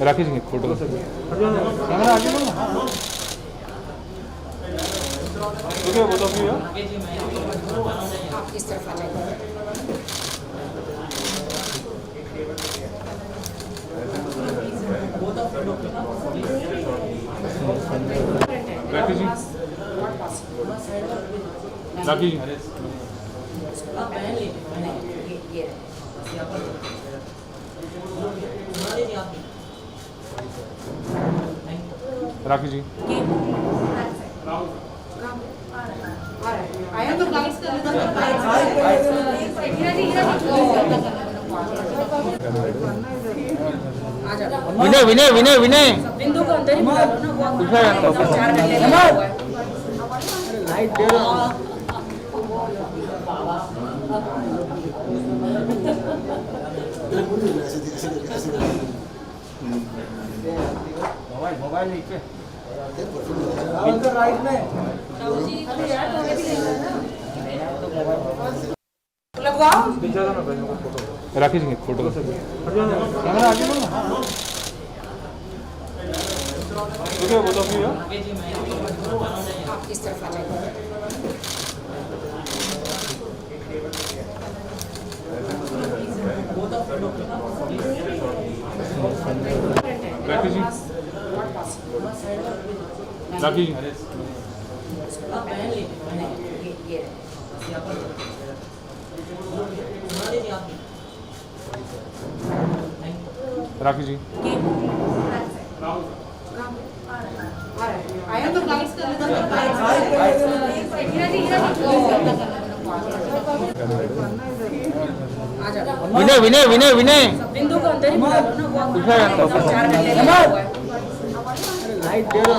राखी जी photo camera आगे लो ना। ठीक है वो तो भी है। इस तरफ आ जाइए। राखी जी राखी जी ये राखी जी आया तो गाइड्स कर विनय विनय विनय विनय बिंदु को अंदर ही बुला लो ना, वो 4 घंटे लगा हुआ है। लाइट दे दो। मोबाइल नीचे राइट में राखी जी फोटो कैमरा आगे लो ना। ठीक है वो तो भी है। इस तरफ आ जाइए। राखी जी राखी जी ये राखी जी आया तो गाइड्स कर विनय विनय विनय विनय बिंदु को अंदर ही बुला लो ना, वो 4 घंटे लगा हुआ है। लाइट दे दो।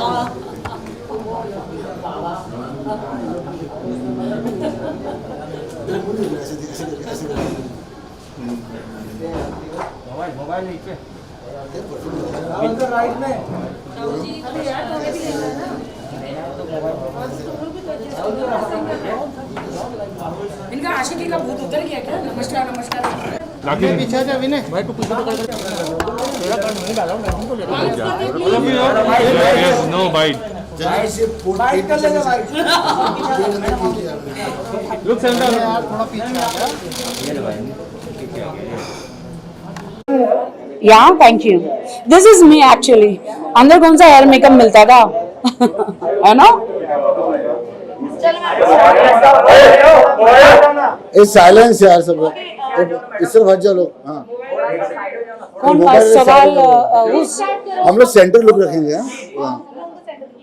मोबाइल नीचे राइट में इनका आशिकी का भूत उतर गया क्या? नमस्कार नमस्कार। राखी जी पीछे जा विनय भाई तू पीछे पकड़ तेरा कार्ड नहीं डाला मैं तुमको ले रहा हूं। नो बाइट बाइट कर लेगा भाई। लुक सेंटर यार थोड़ा पीछे आ जा। Yeah, thank you. This is me actually. अंदर कौन सा हेयर मेकअप मिलता था? है ना? ए साइलेंस यार सब इस तरफ हट जाओ लोग। हाँ कौन सवाल उस हम लोग सेंटर लुक रखेंगे। हाँ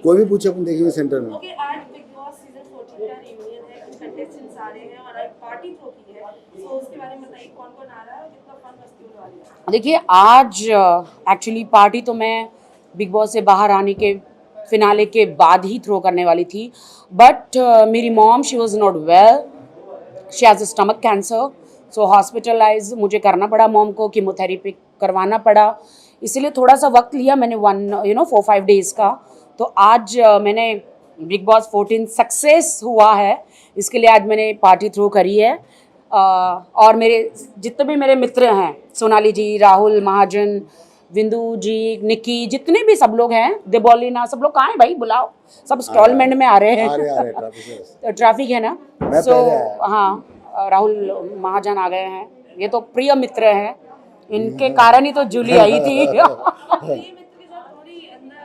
कोई भी पूछे अपन देखेंगे सेंटर में। आज बिग बॉस सीजन 14 का रियूनियन है, कुछ कंटेस्टेंट्स आ रहे हैं और आज पार्टी थ्रो की है, तो उसके बारे में बताइए कौन-कौन आ रहा है और कितना फन मस्ती होने वाली है। देखिए आज एक्चुअली पार्टी तो मैं बिग बॉस से बाहर आने के फिनाले के बाद ही थ्रो करने वाली थी, बट मेरी mom she was not well, she has a stomach cancer, so hospitalise मुझे करना पड़ा, मॉम को कीमोथेरेपी करवाना पड़ा, इसलिए थोड़ा सा वक्त लिया मैंने 4-5 डेज़ का। तो आज मैंने बिग बॉस 14 सक्सेस हुआ है, इसके लिए आज मैंने पार्टी थ्रो करी है। और मेरे जितने भी मेरे मित्र हैं, सोनाली जी, राहुल महाजन, विंदु जी, निक्की, जितने भी सब लोग हैं, देबोलिना, सब लोग कहाँ हैं भाई, बुलाओ, सब स्टॉलमेंट में आ रहे हैं। ट्रैफिक है ना, सो हाँ राहुल महाजन आ गए हैं, ये तो प्रिय मित्र हैं, इनके कारण ही तो जूली आई थी। ये मित्र के साथ थोड़ी अंदर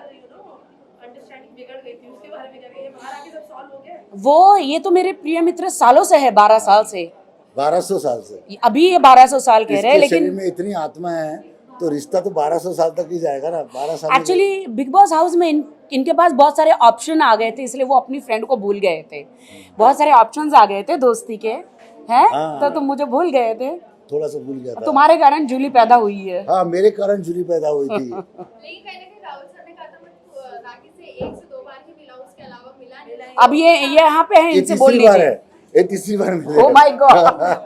अंडरस्टैंडिंग बिगड़ गई थी, उसके बारे में क्या कहिए? बाहर आके सब सॉल्व हो गया? वो ये तो मेरे प्रिय मित्र सालों से है, 12 साल से, 1200 साल से। अभी ये 1200 साल कह रहे हैं, इसके शरीर लेकिन में इतनी आत्मा है तो रिश्ता तो 1200 साल तक ही जाएगा ना। 12 साल एक्चुअली बिग बॉस हाउस में इनके पास बहुत सारे ऑप्शन आ गए थे, इसलिए वो अपनी फ्रेंड को भूल गए थे, बहुत सारे ऑप्शंस आ गए थे दोस्ती के, हैं तो तुम मुझे भूल गए थे, थोड़ा सा भूल गया था। तुम्हारे कारण जूली पैदा हुई है। हाँ मेरे कारण जूली पैदा हुई थी। लेकिन कहीं ना कहीं राहुल सर ने कहा था मैं राखी से 1 से 2 बार ही मिला हूं, उसके अलावा मिला नहीं। अब ये यहाँ पे है, ये इनसे तीसरी बोल बार लीजिए। है, ये तीसरी बार मिले। ओह माय गॉड,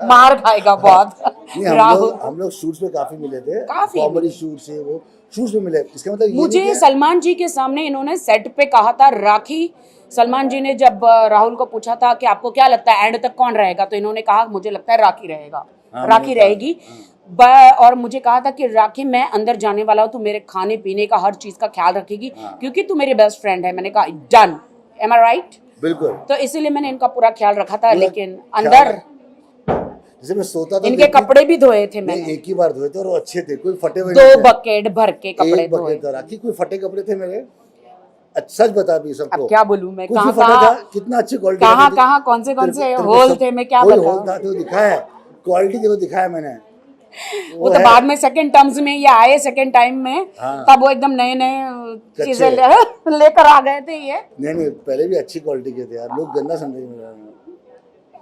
मार खाएगा बहुत। नहीं राहुल हम लोग शूट्स में काफी मिले थे, काफी कॉमेडी शूट से वो शूट्स में मिले। इसका मतलब ये मुझे नहीं कि सलमान जी के सामने इन्होंने सेट पे कहा था राखी, सलमान जी ने जब राहुल को पूछा था कि आपको क्या लगता है एंड तक कौन रहेगा, तो इन्होंने कहा मुझे लगता है राखी रहेगा, राखी रहेगी। और मुझे कहा था कि राखी मैं अंदर जाने वाला हूँ, तू मेरे खाने पीने का हर चीज का ख्याल रखेगी क्योंकि तू मेरी बेस्ट फ्रेंड है। मैंने कहा डन, एम आई राइट? बिल्कुल। तो इसीलिए मैंने इनका पूरा ख्याल रखा था। लेकिन अंदर जैसे मैं सोता था इनके कपड़े भी धोए थे नहीं, मैंने, एक ही बार धोए थे और वो अच्छे थे, कोई फटे हुए 2 नहीं थे। बकेट भर के कपड़े एक धोए। बकेट था राखी, कोई फटे कपड़े थे मेरे? अच्छा सच बता भी सबको। अब क्या बोलूं मैं, कुछ कहाँ भी फटा कहाँ था, कितना अच्छी क्वालिटी कहाँ कहाँ कौन से होल थे, मैं क्या होल बताऊं। था तो दिखाया, क्वालिटी देखो दिखाया मैंने। वो तो है। बाद में सेकंड टर्म्स में ये आए, सेकंड टाइम में हाँ। तब वो एकदम नए नए चीजें लेकर आ गए थे ये। नहीं पहले भी अच्छी क्वालिटी के थे यार, लोग गंदा समझे मेरा।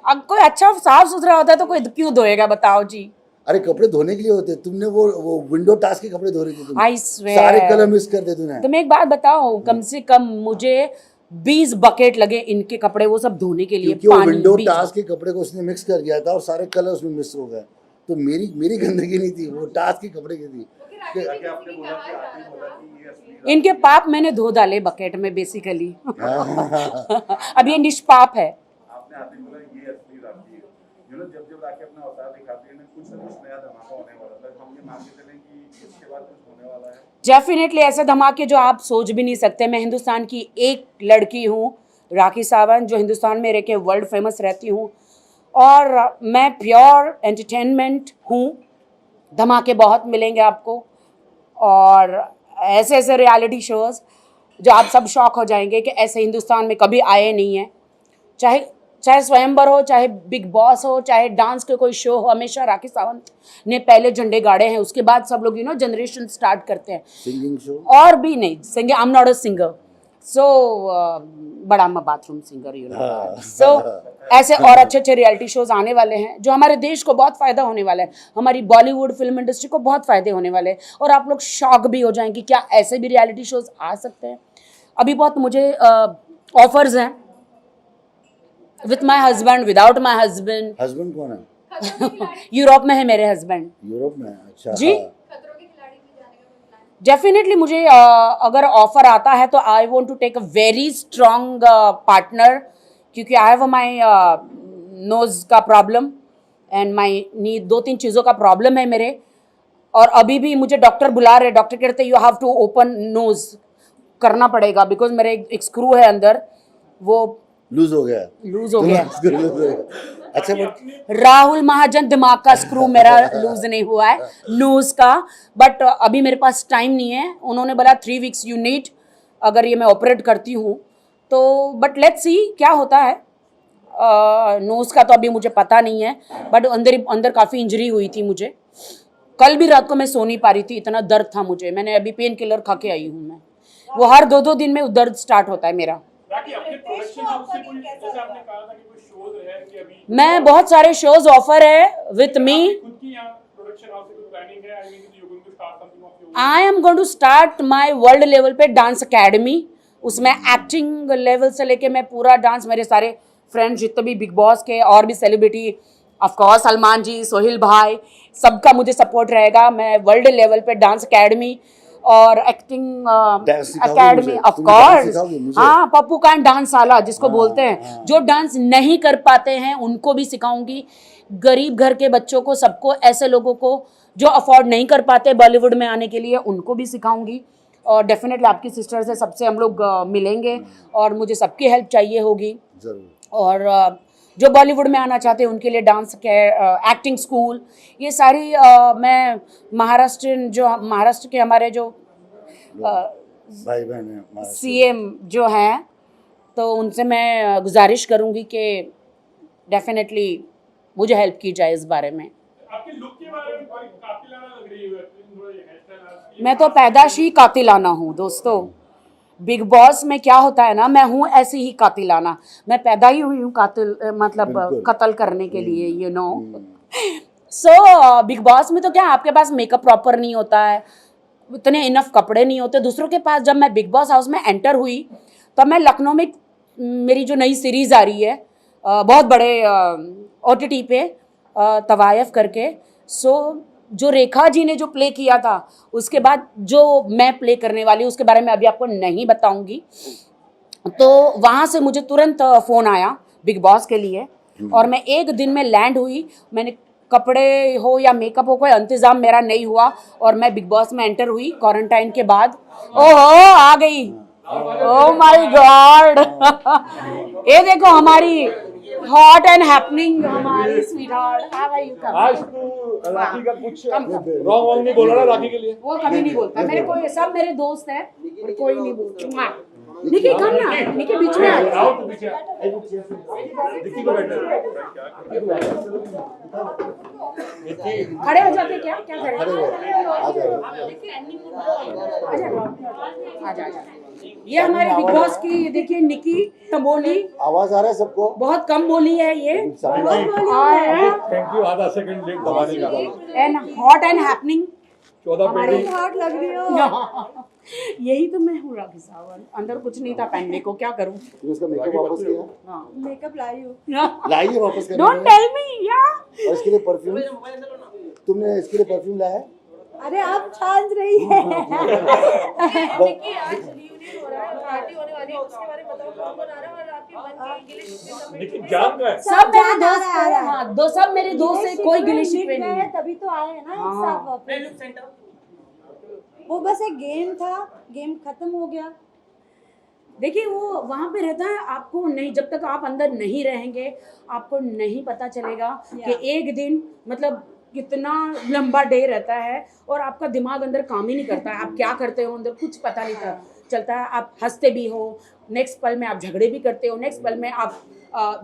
अब कोई अच्छा साफ सुथरा होता है तो कोई क्यों धोएगा बताओ जी। अरे कपड़े धोने के लिए होते, तुमने वो विंडो टास्क के कपड़े धो रही थी तुम। I swear। सारे कलर मिक्स कर दे तूने। तो मैं एक बात बताऊं, कम से कम मुझे 20 बकेट लगे इनके कपड़े वो सब धोने के लिए। क्योंकि वो पानी विंडो 20। टास्क के कपड़े को उसने मिक्स कर दिया था और सारे कलर उसमें मिक्स हो गए। तो मेरी गंदगी नहीं थी, वो टास्क के कपड़े की थी। इनके पाप मैंने धो डाले बकेट में बेसिकली। अब ये निष्पाप है। आपने आते ही बोला ये असली राखी है। जब राखी अपना अवतार दिखाती है ना, कुछ ना कुछ नया धमाका होने वाला था। हम ये मान के चलें कि इसके बाद कुछ होने वाला है। डेफिनेटली ऐसे धमाके जो आप सोच भी नहीं सकते। मैं हिंदुस्तान की एक लड़की हूँ, राखी सावंत, जो हिंदुस्तान में रह के वर्ल्ड फेमस रहती हूँ, और मैं प्योर एंटरटेनमेंट हूँ। धमाके बहुत मिलेंगे आपको, और ऐसे ऐसे रियलिटी शोज जो आप सब शॉक हो जाएंगे कि ऐसे हिंदुस्तान में कभी आए नहीं है। चाहे स्वयंवर हो, चाहे बिग बॉस हो, चाहे डांस के कोई शो हो, हमेशा राखी सावंत ने पहले झंडे गाड़े हैं। उसके बाद सब लोग जनरेशन स्टार्ट करते हैं। सिंगिंग शो और भी नहीं singing, I am not a singer, so but I am a bathroom singer so ऐसे और अच्छे अच्छे रियलिटी शोज आने वाले हैं जो हमारे देश को बहुत फायदा होने वाला है, हमारी बॉलीवुड फिल्म इंडस्ट्री को बहुत फायदे होने वाले हैं। और आप लोग शॉक भी हो जाएंगे क्या ऐसे भी रियलिटी शोज आ सकते हैं। अभी बहुत मुझे ऑफर्स हैं, with my husband, without my husband. Husband कौन है? यूरोप में है मेरे हस्बैंड। यूरोप में? अच्छा जी। हाँ। डेफिनेटली मुझे अगर ऑफर आता है तो I want to take a very strong partner, क्योंकि आई हैव माई नोज का प्रॉब्लम एंड माई नी 2-3 चीज़ों का प्रॉब्लम है मेरे। और अभी भी मुझे डॉक्टर बुला रहे, डॉक्टर कहते you have to open nose करना पड़ेगा, बिकॉज मेरे एक स्क्रू है अंदर, वो लूज हो गया। लूज हो गया। लूज हो गया। अच्छा बट राहुल महाजन दिमाग का स्क्रू मेरा लूज नहीं हुआ है, नोज का। बट अभी मेरे पास टाइम नहीं है। उन्होंने बोला 3 वीक्स यू नीड, अगर ये मैं ऑपरेट करती हूँ तो। बट लेट्स सी क्या होता है। नोज का तो अभी मुझे पता नहीं है, बट अंदर काफ़ी इंजरी हुई थी मुझे। कल भी रात को मैं सो नहीं पा रही थी, इतना दर्द था मुझे। मैंने अभी पेन किलर खा के आई हूँ मैं। वो हर 2-2 दिन में दर्द स्टार्ट होता है मेरा। मैं बहुत सारे शोज ऑफर है with me. I am going to start my world level पे डांस अकेडमी। उसमें एक्टिंग लेवल से लेके मैं पूरा डांस, मेरे सारे फ्रेंड्स जितने भी बिग बॉस के और भी सेलिब्रिटी, ऑफकोर्स सलमान जी, सोहेल भाई, सबका मुझे सपोर्ट रहेगा। मैं वर्ल्ड लेवल पे डांस अकेडमी और एक्टिंग अकेडमी, ऑफ कोर्स। हाँ, पप्पू कांड डांस साला जिसको बोलते हैं। जो डांस नहीं कर पाते हैं उनको भी सिखाऊंगी। गरीब घर के बच्चों को, सबको, ऐसे लोगों को जो अफोर्ड नहीं कर पाते बॉलीवुड में आने के लिए, उनको भी सिखाऊंगी। और डेफिनेटली आपकी सिस्टर से सबसे हम लोग मिलेंगे और मुझे सबकी हेल्प चाहिए होगी। और जो बॉलीवुड में आना चाहते हैं उनके लिए डांस के एक्टिंग स्कूल, ये सारी मैं महाराष्ट्र के हमारे जो भाई बहन है CM जो हैं, तो उनसे मैं गुजारिश करूंगी कि डेफिनेटली मुझे हेल्प की जाए इस बारे में। आपके लुक के बारे में बड़ी कातिलाना लग रही है। मैं तो पैदाश ही कातिलाना हूँ दोस्तों। बिग बॉस में क्या होता है ना, मैं हूँ ऐसी ही कातिलाना। मैं पैदा ही हुई हूँ कातिल, मतलब कत्ल करने के लिए, you know. So big boss में तो क्या, आपके पास मेकअप प्रॉपर नहीं होता है, इतने इनफ कपड़े नहीं होते दूसरों के पास। जब मैं बिग बॉस हाउस में एंटर हुई तो मैं लखनऊ में, मेरी जो नई सीरीज़ आ रही है बहुत बड़े OTT पे, तवायफ करके, सो जो रेखा जी ने जो प्ले किया था, उसके बाद जो मैं प्ले करने वाली हूँ उसके बारे में अभी आपको नहीं बताऊंगी। तो वहाँ से मुझे तुरंत फ़ोन आया बिग बॉस के लिए, और मैं एक दिन में लैंड हुई। मैंने कपड़े हो या मेकअप हो, कोई इंतजाम मेरा नहीं हुआ और मैं बिग बॉस में एंटर हुई क्वारंटाइन के बाद। ओहो आ गई, ओह माय गॉड। ये देखो हमारी हॉट एंड हैपनिंग, हमारी स्वीटहार्ट। How are you? आज तू राखी का कुछ रॉन्ग नहीं बोला ना राखी के लिए? वो कभी नहीं बोलता मेरे को, ये सब मेरे दोस्त हैं और कोई नहीं बोलता। निकी कम ना, निकी बीच में आ। आओ तो पीछे दिक्की को बैठे खड़े हो जाते क्या? क्या करें? आ जा। ये हमारे बिग बॉस की देखिए निकी तंबोली, आवाज आ रहा है सबको? बहुत कम बोली है ये, थैंक यू। आधा सेकंड लेट दबाने का। एंड हॉट एंड हैपनिंग 14 पेटी हॉट लग रही हो। यही तो मैं हूँ राखी सावंत। अंदर कुछ नहीं था पहनने को, क्या करूँ? तुमने इसका मेकअप वापस किया? मेकअप लाई हूँ। लाइए वापस करने डोंट में। टेल मी या। और इसके लिए परफ्यूम, तुमने इसके लिए परफ्यूम लाया है? अरे आप छान रही है। देखिए आज रियूनियन हो रहा है, पार्टी होने वाली है, उसके बारे में बताओ कौन कौन आ रहा है और आपके मन के गिले शिकवे सब लेकिन जान का है। सब मेरे जान आ दोस्त रहा है। हैं, हाँ दो सब मेरे दोस्त है, कोई गिले शिकवे नहीं है। तभी तो आए हैं ना एक साथ वापस। वो बस एक गेम था, गेम खत्म हो गया। देखिए वो वहाँ पे रहता है, आपको नहीं, जब तक आप अंदर नहीं रहेंगे आपको नहीं पता चलेगा कि एक दिन मतलब कितना लंबा डे रहता है और आपका दिमाग अंदर काम ही नहीं करता है। आप क्या करते हो अंदर कुछ पता नहीं चलता है। आप हंसते भी हो, नेक्स्ट पल में आप झगड़े भी करते हो, नेक्स्ट पल में आप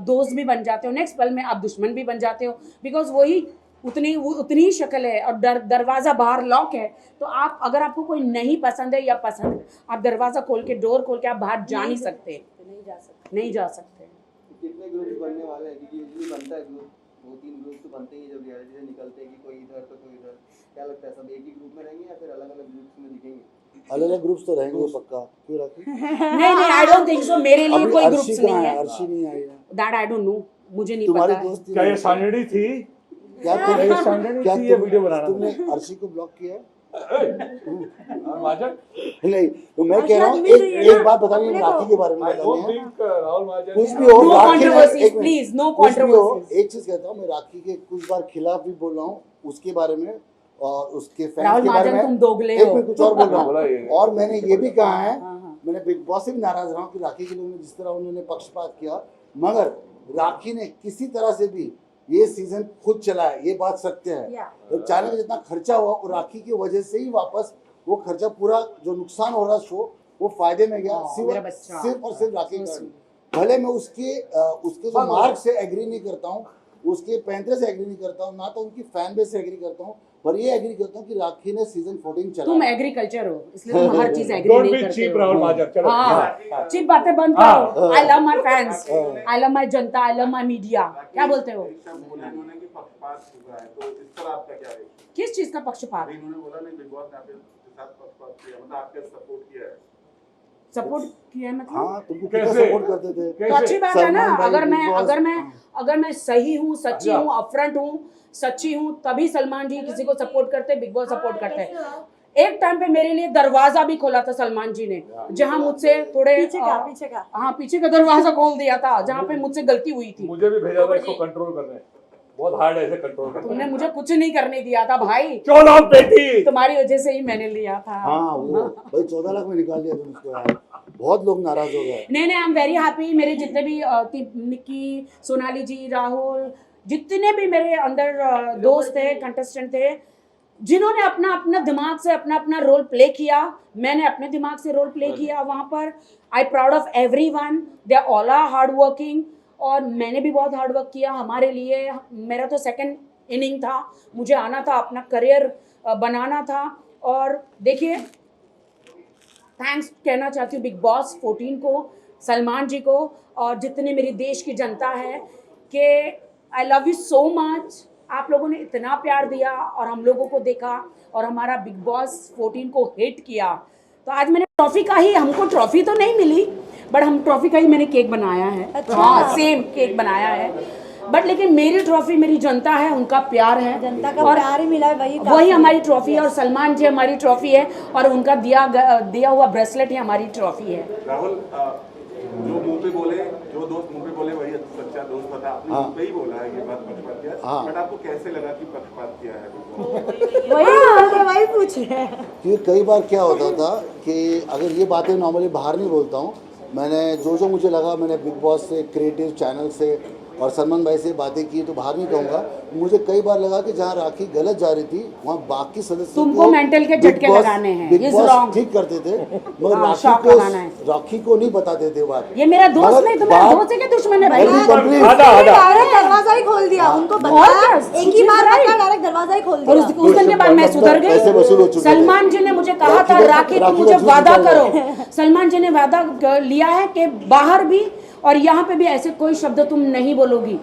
दोस्त भी बन जाते हो, नेक्स्ट पल में आप दुश्मन भी बन जाते हो। बिकॉज वही उतनी शक्ल है और दरवाज़ा बाहर लॉक है, तो आप अगर आपको कोई नहीं पसंद है या पसंद है, आप दरवाज़ा खोल के डोर खोल के आप बाहर जा नहीं सकते, नहीं जा सकते। कितने ग्रुप बनने वाले हैं? क्योंकि यूजुअली बनता है ग्रुप, 2-3 ग्रुप तो बनते ही जब रियलिटी से निकलते हैं कि कोई इधर तो कोई इधर। क्या लगता है सब एक ही ग्रुप में रहेंगे या फिर अलग-अलग ग्रुप्स में दिखेंगे? अलग-अलग ग्रुप्स तो रहेंगे पक्का। क्यों राखी? नहीं आई डोंट थिंक सो। मेरे लिए कोई ग्रुप्स नहीं है। अर्शी नहीं आई है। दैट आई डोंट नो, मुझे नहीं तुम्हारी पता। दोस्त क्या ये सांगड़ी थी? क्या थी ये वीडियो बनाना? तुमने अर्शी को ब्लॉक किया है? महाजन नहीं तो मैं कह रहा हूँ एक बात बताइए राखी के बारे में आई डोंट बताइए। थिंक राहुल महाजन कुछ भी हो No राखी में controversies, एक please, no कुछ भी हो, controversies. एक चीज कहता हूँ, मैं राखी के कुछ बार खिलाफ भी बोल रहा हूँ उसके बारे में और उसके फैंस राहुल के बारे महाजन में। तुम दोगले एक हो। मैं कुछ और बोल रहा बोला हूँ ये। और मैंने ये भी कहा है, हाँ। मैंने बिग बॉस से भी नाराज रहा हूँ कि राखी के लिए जिस तरह उन्होंने पक्षपात किया, मगर राखी ने किसी तरह से भी ये सीजन खुद चला है, ये बात सत्य है। तो चाइना में जितना खर्चा हुआ और राखी की वजह से ही वापस वो खर्चा पूरा जो नुकसान हो रहा शो वो फायदे में गया, सिर्फ और सिर्फ राखी का। भले मैं उसके जो मार्क से एग्री नहीं करता हूँ, उसके पैंतरे से एग्री नहीं करता हूँ, ना तो उनकी फैन बेस से एग्री करता हूँ, पर ये एग्री करता हूँ कि राखी ने सीजन 14 चला। तुम एग्रीकल्चर हो इसलिए तुम हर चीज एग्री डोंट नहीं बी करते चीप हो। राहुल महाजन। चलो हाँ चीप बातें बंद करो। I love my fans, I love my Janata, I love my media. क्या बोलते हो? उन्होंने कि पक्षपात हुआ है, तो इस पर आपका क्या है? किस चीज का पक्षपात? उन्होंने बोला नहीं बिग बॉस ने आपके साथ पक्षपात किया, मतलब आपके सपोर्ट किया है। सपोर्ट किया है मतलब? हाँ तुमको कितना कैसे? सपोर्ट करते थे? तो अच्छी बात है ना। सलमान भाई, अगर Big मैं Boss, अगर मैं सही हूँ, सच्ची हूँ, अपफ्रंट हूँ, सच्ची हूँ, तभी सलमान जी किसी को सपोर्ट करते, बिग बॉस सपोर्ट करते हैं। एक टाइम पे मेरे लिए दरवाजा भी खोला था सलमान जी ने, जहाँ मुझसे थोड़े पीछे का हाँ पीछे का दरवाजा खोल दिया था जहाँ पे मुझसे गलती हुई थी। मुझे भी भेजा था इसको कंट्रोल करने, बहुत हार्ड है इसे कंट्रोल करना। तुमने मुझे कुछ नहीं करने दिया था भाई, 14 पेटी तुम्हारी वजह से ही मैंने लिया था। हाँ वो भाई 14 लाख में निकाल दिया तुम उसको यार, बहुत लोग नाराज हो गए। नहीं आई एम वेरी हैप्पी। मेरे जितने भी निक्की, सोनाली जी, राहुल, जितने भी मेरे अंदर दोस्त थे, कंटेस्टेंट थे, जिन्होंने अपना अपना दिमाग से अपना रोल प्ले किया, मैंने अपने दिमाग से रोल प्ले किया वहाँ पर। I proud of everyone, they are all are hard working. और मैंने भी बहुत हार्ड वर्क किया हमारे लिए। मेरा तो सेकंड इनिंग था, मुझे आना था, अपना करियर बनाना था। और देखिए थैंक्स कहना चाहती हूँ बिग बॉस 14 को, सलमान जी को और जितने मेरी देश की जनता है कि I love you so much. आप लोगों ने इतना प्यार दिया और हम लोगों को देखा और हमारा बिग बॉस 14 को हिट किया। तो आज मैंने ट्रॉफी का ही, हमको ट्रॉफी तो नहीं मिली बट हम ट्रॉफी का ही मैंने केक बनाया है। अच्छा। हाँ सेम केक बनाया है बट लेकिन मेरी ट्रॉफी मेरी जनता है, उनका प्यार है, जनता का और प्यार ही मिला है, वही हमारी ट्रॉफी है। और सलमान जी हमारी ट्रॉफी है और उनका दिया हुआ ब्रेसलेट ही हमारी ट्रॉफी है। राहुल जो मुंह पे बोले, जो दोस्त मुंह पे बोले वही सच्चा दोस्त था, आपने मुंह पे ही बोला है ये बात पक्षपात किया, बट आपको कैसे लगा कि पक्षपात किया है? वही पूछ रहे हैं। क्योंकि कई बार क्या होता था कि अगर ये बातें नॉर्मली बाहर नहीं बोलता हूँ, मैंने जो मुझे लगा, मैंने बिग बॉस से, क्रिएटिव चैनल से और सलमान भाई से बातें की, तो बाहर नहीं कहूँगा। मुझे कई बार लगा कि जहाँ राखी गलत जा रही थी वहाँ बाकी सदस्य तुमको मेंटल के झटके लगाने हैं, बिग इज बॉस रॉन्ग। ठीक करते थे, मगर हाँ, शॉक लगाना है। राखी को नहीं बताते थे बात। ये मेरा दोस्त नहीं, तुम्हारा दोस्त है क्या दुश्मन है भाई? डायरेक्ट दरवाजा ही खोल दिया उनको, और बताया क्या? एक ही बार बताया, डायरेक्ट दरवाजा ही खोल और दिया। उस दिन के बाद मैं सुधर पैसे वसूल हो गई। चुके थे। सलमान जी ने मुझे कहा था राखी तुम मुझे राखी वादा का झूठ करो। सलमान जी ने वादा लिया है कि बाहर भी और यहाँ पे भी ऐसे कोई शब्द तुम नहीं बोलोगी।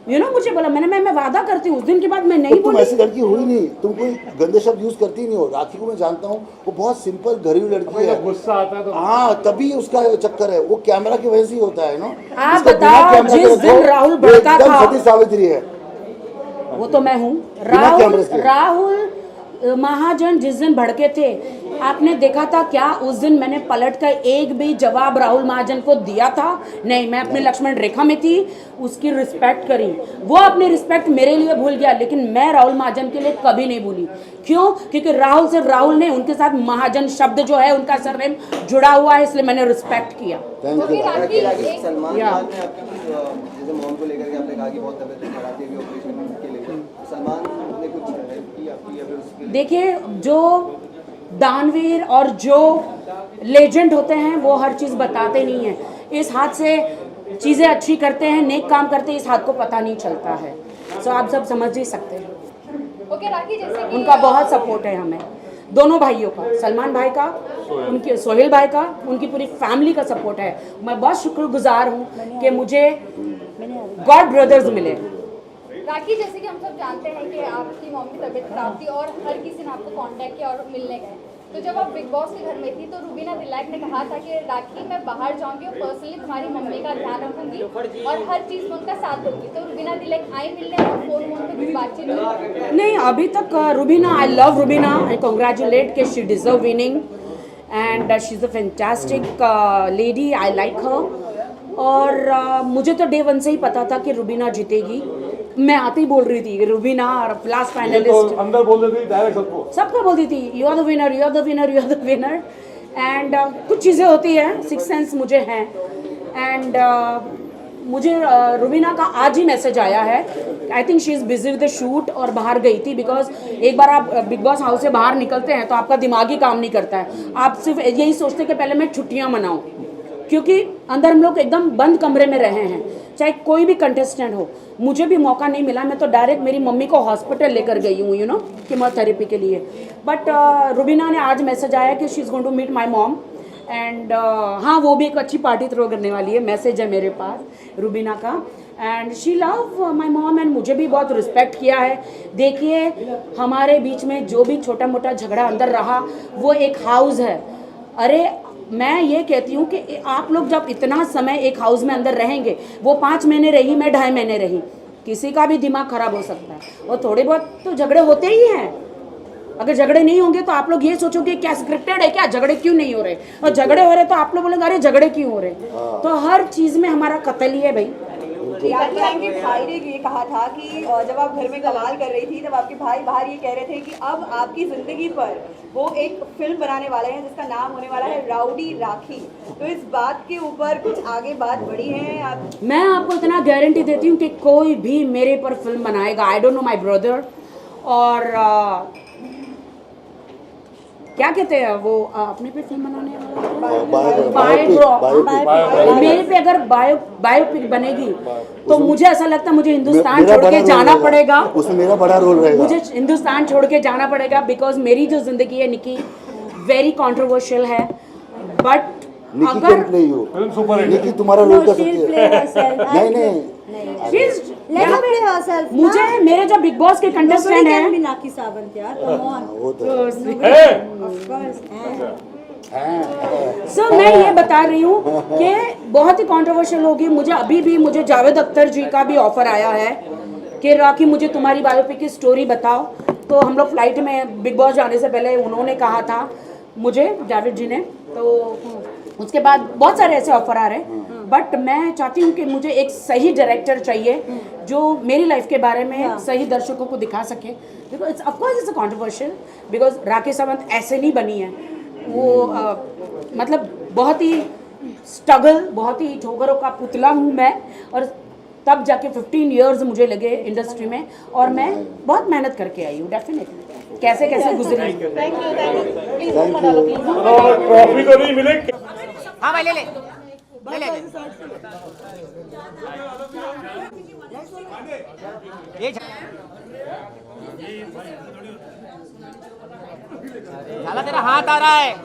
मुझे बोला, मैं वादा करती हूँ। उस दिन के बाद मैं नहीं तुम बोली। ऐसी लड़की हुई नहीं, तुम कोई गंदे शब्द यूज करती नहीं हो। राखी को मैं जानता हूँ, वो बहुत सिंपल घरेलू लड़की है। गुस्सा आता है तो हाँ, तभी उसका चक्कर है, वो कैमरा की वजह से ही होता है ना। आप उसको बिना बताओ, कैमरा के जिस दिन रखो, राहुल वो भड़का एकदम था। सती सावित्री है। वो तो मैं हूँ। बिना कैमरे के। राहुल महाजन जिस दिन भड़के थे, आपने देखा था क्या उस दिन मैंने पलट कर एक भी जवाब राहुल महाजन को दिया था? नहीं, मैं अपने लक्ष्मण रेखा में थी, उसकी रिस्पेक्ट करी। वो अपनी रिस्पेक्ट मेरे लिए भूल गया, लेकिन मैं राहुल महाजन के लिए कभी नहीं भूली। क्यों? क्योंकि राहुल से राहुल ने, उनके साथ महाजन शब्द जो है उनका सरनेम जुड़ा हुआ है, इसलिए मैंने रिस्पेक्ट किया। Thank you. सलमान खान ने आपकी जैसे मॉम को लेकर के आपने कहा कि बहुत तबीयत खराब थी ऑपरेशन के लिए, सलमान ने कुछ हेल्प की आपकी या फिर उसके? देखिए, जो दानवीर और जो लेजेंड होते हैं वो हर चीज़ बताते नहीं हैं। इस हाथ से चीज़ें अच्छी करते हैं, नेक काम करते हैं, इस हाथ को पता नहीं चलता है। सो आप सब समझ ही सकते हैं। ओके राखी, जैसे कि उनका बहुत सपोर्ट है हमें, दोनों भाइयों का, सलमान भाई का, उनके सोहेल भाई का, उनकी पूरी फैमिली का सपोर्ट है। मैं बहुत शुक्रगुजार हूँ कि मुझे गॉड ब्रदर्स मिले। राखी, जैसे कि हम सब जानते हैं कि आपकी मॉम की तबीयत खराब थी और हर किसी ने आपको कांटेक्ट किया और मिलने गए। तो जब आप बिग बॉस के घर में थी तो रुबीना दिलाइक ने कहा था कि राखी मैं बाहर जाऊंगी और पर्सनली तुम्हारी मम्मी का ध्यान रखूंगी और हर चीज़ में उनका साथ दूंगी। तो रुबीना दिलाइक आई मिलने और फोन पे कुछ बातचीत हुई? नहीं, अभी तक Rubina, I love Rubina, I congratulate कि she deserve winning and she is a fantastic lady, I like her. और मुझे तो डे वन से ही पता था कि रुबीना जीतेगी। मैं आते ही बोल रही थी रुबीना लास्ट फाइनलिस्ट, अंदर बोल रही थी डायरेक्ट सबको बोलती थी you are the winner, you are the winner, you are the winner. And कुछ चीज़ें होती है, सिक्स सेंस मुझे हैं। एंड मुझे रुबीना का आज ही मैसेज आया है। I think she is busy with the shoot और बाहर गई थी, बिकॉज एक बार आप बिग बॉस हाउस से बाहर निकलते हैं तो आपका दिमाग ही काम नहीं करता है। आप सिर्फ यही सोचते कि पहले मैं छुट्टियाँ मनाऊँ, क्योंकि अंदर हम लोग एकदम बंद कमरे में रहे हैं, चाहे कोई भी कंटेस्टेंट हो। मुझे भी मौका नहीं मिला, मैं तो डायरेक्ट मेरी मम्मी को हॉस्पिटल लेकर गई हूँ कीमोथेरेपी के लिए। बट रुबीना ने आज मैसेज आया कि she is going to meet my mom and हाँ, वो भी एक अच्छी पार्टी थ्रो करने वाली है। मैसेज है मेरे पास रुबीना का, and she love my mom and मुझे भी बहुत रिस्पेक्ट किया है। देखिए, हमारे बीच में जो भी छोटा मोटा झगड़ा अंदर रहा वो एक हाउस है। अरे मैं ये कहती हूँ कि आप लोग जब इतना समय एक हाउस में अंदर रहेंगे, वो 5 महीने रही, मैं 2.5 महीने रही, किसी का भी दिमाग खराब हो सकता है। और थोड़े बहुत तो झगड़े होते ही हैं। अगर झगड़े नहीं होंगे तो आप लोग ये सोचोगे क्या स्क्रिप्टेड है क्या, झगड़े क्यों नहीं हो रहे, और झगड़े हो रहे तो आप लोग बोलेंगे अरे झगड़े क्यों हो रहे। तो हर चीज़ में हमारा कत्ल ही है भाई। आपके भाई ने ये कहा था कि जब आप घर में कमाल कर रही थी तब आपके भाई बाहर ये कह रहे थे कि अब आपकी जिंदगी पर वो एक फिल्म बनाने वाले हैं जिसका नाम होने वाला है राउडी राखी। तो इस बात के ऊपर कुछ आगे बात बढ़ी है आप? मैं आपको इतना गारंटी देती हूँ कि कोई भी मेरे पर फिल्म बनाएगा। I don't know my brother, और क्या कहते हैं वो अपने पे फिल्म बनाने वाला, मेरे पे अगर बायोपिक बनेगी तो मुझे ऐसा लगता है मुझे हिंदुस्तान छोड़ के जाना पड़ेगा। उसमें मेरा बड़ा रोल रहेगा। मुझे हिंदुस्तान छोड़ के जाना पड़ेगा, बिकॉज मेरी जो जिंदगी है निकी वेरी कंट्रोवर्शियल है। बट निकी अगर can play you, film super hit Nikki तुम्हारा रोल कर सकती है। नहीं मुझे मेरे जो बिग बॉस के कंटेस्टेंट हैं, मीनाक्षी सावंत यार, कम ऑन। वो तो सर मैं ये बता रही हूँ कि बहुत ही कंट्रोवर्शियल होगी। मुझे अभी भी मुझे जावेद अख्तर जी का भी ऑफर आया है कि राखी मुझे तुम्हारी बायोपिक की स्टोरी बताओ। तो हम लोग फ्लाइट में बिग बॉस जाने से पहले उन्होंने कहा था मुझे, जावेद जी ने, तो उसके बाद बहुत सारे ऐसे ऑफर आ रहे हैं, बट मैं चाहती हूँ कि मुझे एक सही डायरेक्टर चाहिए जो मेरी लाइफ के बारे में सही दर्शकों को दिखा सके। Because it's of course it's a controversial, because Rakhi Sawant ऐसे नहीं बनी है वो, मतलब बहुत ही स्ट्रगल, बहुत ही ठोकरों का पुतला हूँ मैं, और तब जाके 15 इयर्स मुझे लगे इंडस्ट्री में, और मैं बहुत मेहनत करके आई हूँ डेफिनेटली, कैसे कैसे गुजरी। ट्रॉफी तो नहीं मिले। हाँ भाई ले ले ले ले ये झाला तेरा हाथ आ रहा है।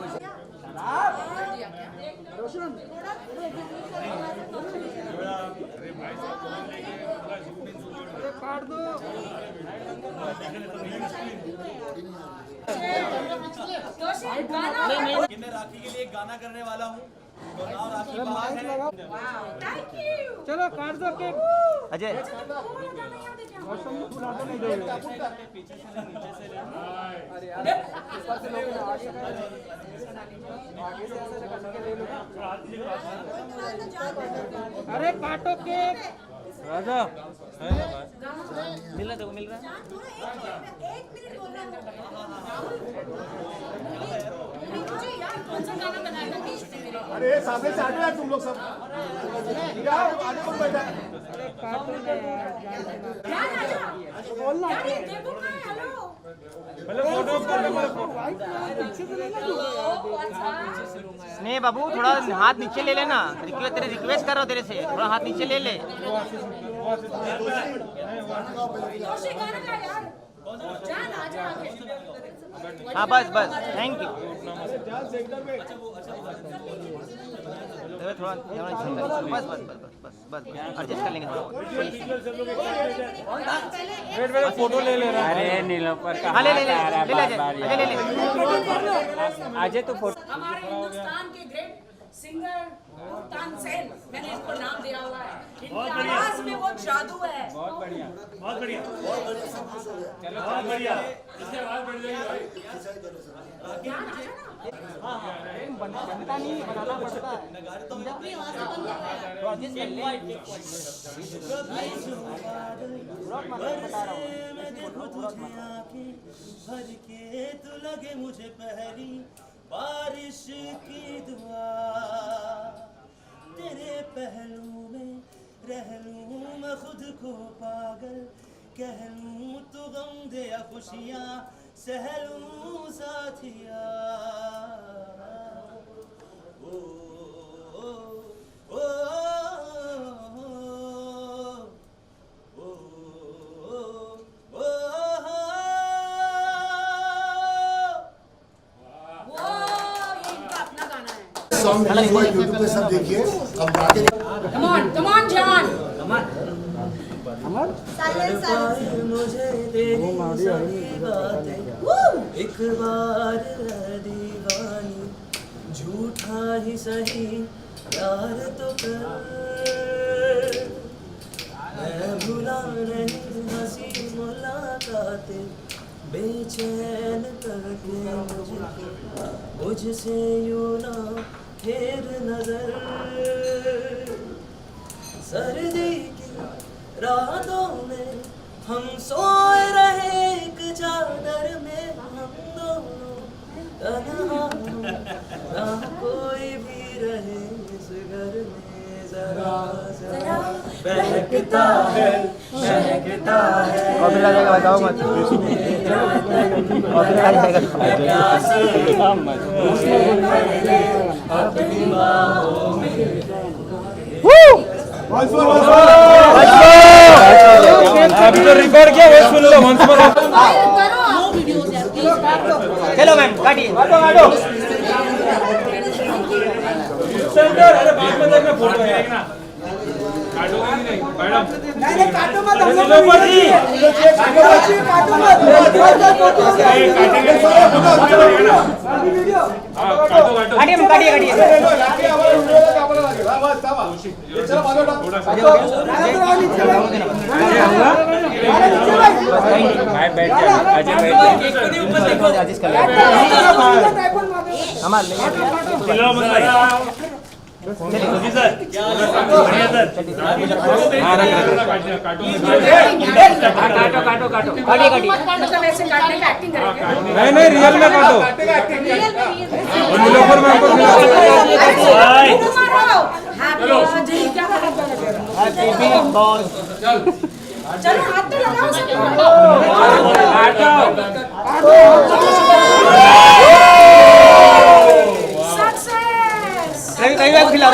मैं राखी के लिए एक गाना करने वाला हूँ, तो नाम राखी बहार है। चलो काट दो केक। अजय अरे काटो केक। राजा मिल रहा देखो, मिल रहा अरे सामने से हटो यार तुम लोग सब, आगे कौन बैठा है? स्नेह बाबू थोड़ा हाथ नीचे ले लेना, तेरे रिक्वेस्ट कर रहा हूँ तेरे से, थोड़ा हाथ नीचे ले ले। हाँ बस बस, थैंक यू। थोड़ा बस बस बस बस बस एडजस्ट कर लेंगे थोड़ा। फोटो ले ले रहा है। अरे नीलोफर का हाँ ले ले ले ले ले ले अजय तो फोटो। हमारे हिंदुस्तान के ग्रेट सिंगर तानसेन, मैंने इसको नाम दिया हुआ है, इनकी आवाज में वो जादू है। बहुत बढ़िया बहुत बढ़िया चलो बहुत बढ़िया, इससे आवाज बढ़ जाएगी भाई। बनता नहीं, बनाना पड़ता है। भर के तू लगे मुझे पहली बारिश की दुआ, तेरे पहलू में रह लूं मैं खुद को पागल, कह लूं तू गम दे या खुशियाँ सह लूं साथिया। ओ ओ ओ सॉन्ग रिलीज हुआ यूट्यूब पे, सब देखिए। अब आगे Come on, John. मुझे तेरी सारी बातें एक बार दीवानी, झूठा ही सही प्यार तो कर, मैं भुला नहीं हंसी मुलाकातें बेचैन करके मुझसे यूं ना फेर नजर, सर्दी की रातों में हम सोए रहे एक चादर में, हम दोनों तन्हा ना कोई भी रहे इस घर में, जरा जरा बहकता है बहकता है। कॉपी आ जाएगा, बताओ मत। कॉपी आ जाएगा। अपनी बाहों में अभी तो रिकॉर्ड किया, वो सुन लो वंस मोर। चलो मैम काटिए। सेंटर, अरे बाद में देखना फोटो है ना, काटोगे नहीं मैडम? नहीं काटो मत, हम लोग काटो मत, काटेंगे वीडियो। हां काटो काटो, काटिए काटिए काटिए। भाई बैठ जा, अजय बैठ मतलब ऐसे काटने का एक्टिंग करेंगे। नहीं नहीं रियल में काटो। नीलोफर में हमको चलो हाथ तो लगाओ। खिला